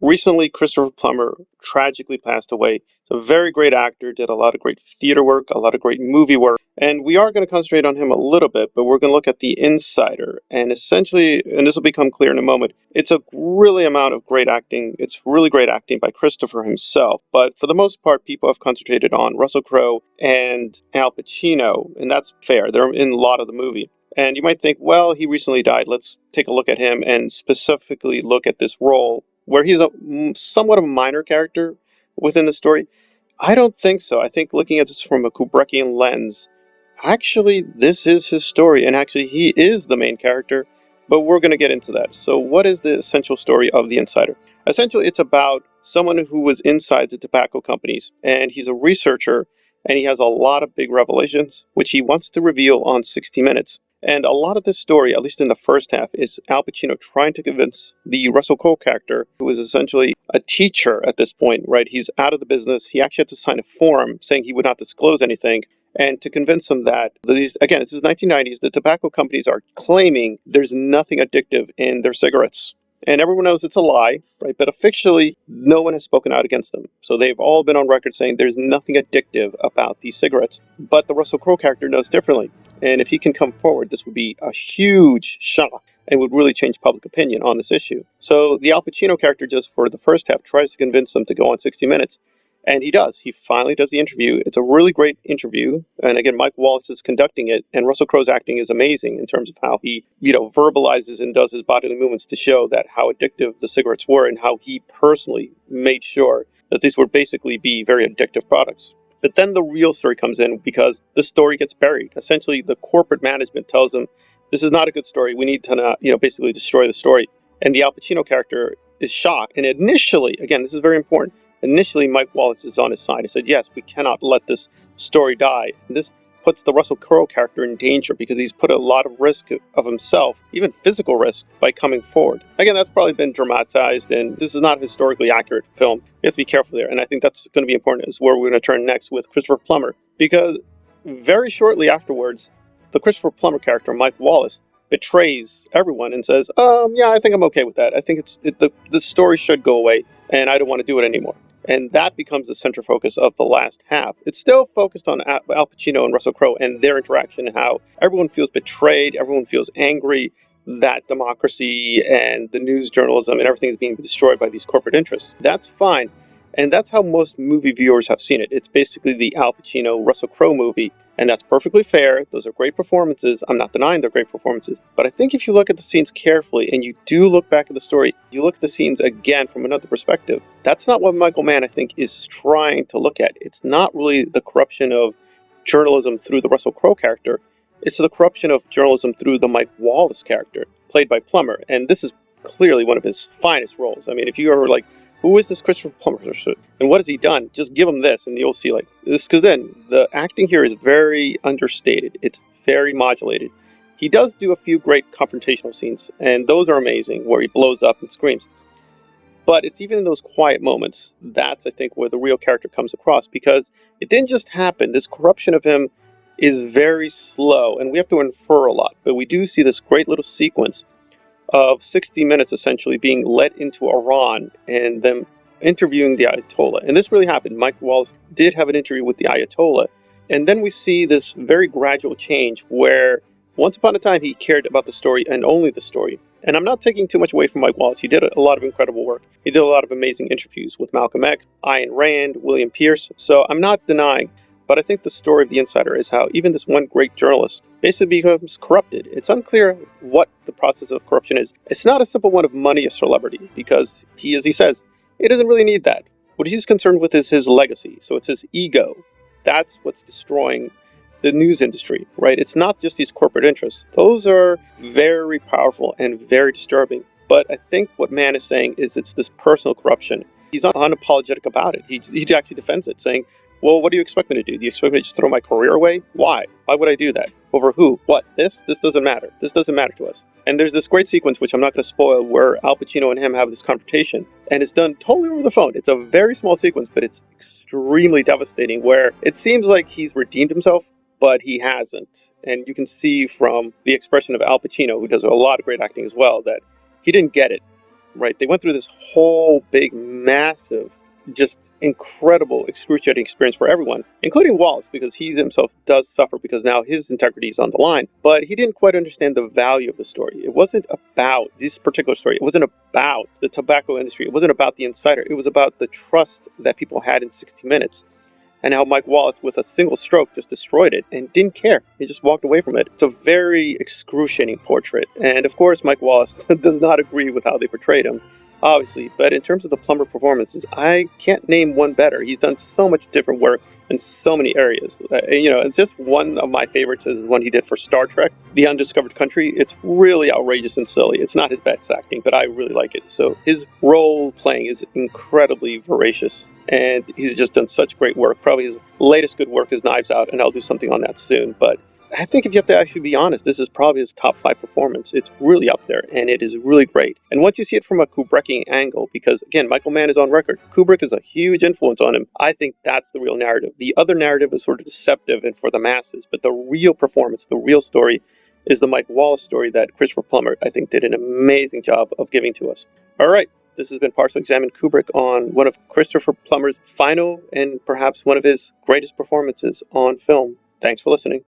Recently, Christopher Plummer tragically passed away. He's a very great actor, did a lot of great theater work, a lot of great movie work, and we are going to concentrate on him a little bit, but we're going to look at The Insider. And essentially, and this will become clear in a moment, it's a really amount of great acting. It's really great acting by Christopher himself, but for the most part, people have concentrated on Russell Crowe and Al Pacino, and that's fair. They're in a lot of the movie. And you might think, well, he recently died. Let's take a look at him and specifically look at this role where he's a somewhat of a minor character within the story. I don't think so. I think looking at this from a Kubrickian lens, actually, this is his story, and actually, he is the main character. But we're going to get into that. So, what is the essential story of The Insider? Essentially, it's about someone who was inside the tobacco companies, and he's a researcher, and he has a lot of big revelations, which he wants to reveal on 60 Minutes. And a lot of this story, at least in the first half, is Al Pacino trying to convince the Russell Crowe character, who is essentially a teacher at this point, right? He's out of the business. He actually had to sign a form saying he would not disclose anything. And to convince him that, again, this is 1990s, the tobacco companies are claiming there's nothing addictive in their cigarettes. And everyone knows it's a lie, right? But officially, no one has spoken out against them. So they've all been on record saying there's nothing addictive about these cigarettes. But the Russell Crowe character knows differently. And if he can come forward, this would be a huge shock and would really change public opinion on this issue. So the Al Pacino character, just for the first half, tries to convince him to go on 60 Minutes. And he does. He finally does the interview. It's a really great interview. And again, Mike Wallace is conducting it. And Russell Crowe's acting is amazing in terms of how he, verbalizes and does his bodily movements to show that how addictive the cigarettes were and how he personally made sure that these would basically be very addictive products. But then the real story comes in because the story gets buried. Essentially, the corporate management tells them, this is not a good story. We need to, basically destroy the story. And the Al Pacino character is shocked. And initially, again, this is very important. Initially, Mike Wallace is on his side. He said, yes, we cannot let this story die. And this puts the Russell Crowe character in danger because he's put a lot of risk of himself, even physical risk, by coming forward. Again, that's probably been dramatized, and this is not a historically accurate film. We have to be careful there. And I think that's going to be important, is where we're going to turn next with Christopher Plummer. Because very shortly afterwards, the Christopher Plummer character, Mike Wallace, betrays everyone and says, yeah, I think I'm okay with that. I think the story should go away, and I don't want to do it anymore. And that becomes the central focus of the last half. It's still focused on Al Pacino and Russell Crowe and their interaction, and how everyone feels betrayed, everyone feels angry that democracy and the news journalism and everything is being destroyed by these corporate interests. That's fine. And that's how most movie viewers have seen it. It's basically the Al Pacino, Russell Crowe movie. And that's perfectly fair. Those are great performances. I'm not denying they're great performances. But I think if you look at the scenes carefully and you do look back at the story, you look at the scenes again from another perspective, that's not what Michael Mann, I think, is trying to look at. It's not really the corruption of journalism through the Russell Crowe character. It's the corruption of journalism through the Mike Wallace character, played by Plummer. And this is clearly one of his finest roles. I mean, if you ever who is this Christopher Plummer? And what has he done? Just give him this, and you'll see this. Because then the acting here is very understated. It's very modulated. He does do a few great confrontational scenes, and those are amazing, where he blows up and screams. But it's even in those quiet moments that's, I think, where the real character comes across, because it didn't just happen. This corruption of him is very slow, and we have to infer a lot. But we do see this great little sequence of 60 Minutes essentially being led into Iran and them interviewing the Ayatollah. And this really happened. Mike Wallace did have an interview with the Ayatollah. And then we see this very gradual change where once upon a time he cared about the story and only the story. And I'm not taking too much away from Mike Wallace. He did a lot of incredible work. He did a lot of amazing interviews with Malcolm X, Ayn Rand, William Pierce. So I'm not denying. But I think the story of The Insider is how even this one great journalist basically becomes corrupted. It's unclear what the process of corruption is. It's not a simple one of money or celebrity, because he, as he says, he doesn't really need that. What he's concerned with is his legacy. So it's his ego. That's what's destroying the news industry, right? It's not just these corporate interests. Those are very powerful and very disturbing. But I think what Mann is saying is it's this personal corruption. He's unapologetic about it. He actually defends it, saying, well, what do you expect me to do? Do you expect me to just throw my career away? Why? Why would I do that? Over who? What? This? This doesn't matter. This doesn't matter to us. And there's this great sequence, which I'm not going to spoil, where Al Pacino and him have this confrontation. And it's done totally over the phone. It's a very small sequence, but it's extremely devastating, where it seems like he's redeemed himself, but he hasn't. And you can see from the expression of Al Pacino, who does a lot of great acting as well, that he didn't get it. right? They went through this whole big, massive, just incredible, excruciating experience for everyone, including Wallace, because he himself does suffer because now his integrity is on the line. But he didn't quite understand the value of the story. It wasn't about this particular story. It wasn't about the tobacco industry. It wasn't about the insider. It was about the trust that people had in 60 Minutes, and how Mike Wallace, with a single stroke, just destroyed it and didn't care. He just walked away from it. It's a very excruciating portrait. And of course, Mike Wallace does not agree with how they portrayed him, obviously. But in terms of the Plummer performances, I can't name one better. He's done so much different work in so many areas. It's just one of my favorites is one he did for Star Trek, The Undiscovered Country. It's really outrageous and silly. It's not his best acting, but I really like it. So his role playing is incredibly voracious, and he's just done such great work. Probably his latest good work is Knives Out, and I'll do something on that soon. But I think if you have to actually be honest, this is probably his top 5 performance. It's really up there, and it is really great. And once you see it from a Kubrickian angle, because again, Michael Mann is on record, Kubrick is a huge influence on him, I think that's the real narrative. The other narrative is sort of deceptive and for the masses, but the real performance, the real story, is the Mike Wallace story that Christopher Plummer, I think, did an amazing job of giving to us. All right. This has been Partially Examined Kubrick on one of Christopher Plummer's final and perhaps one of his greatest performances on film. Thanks for listening.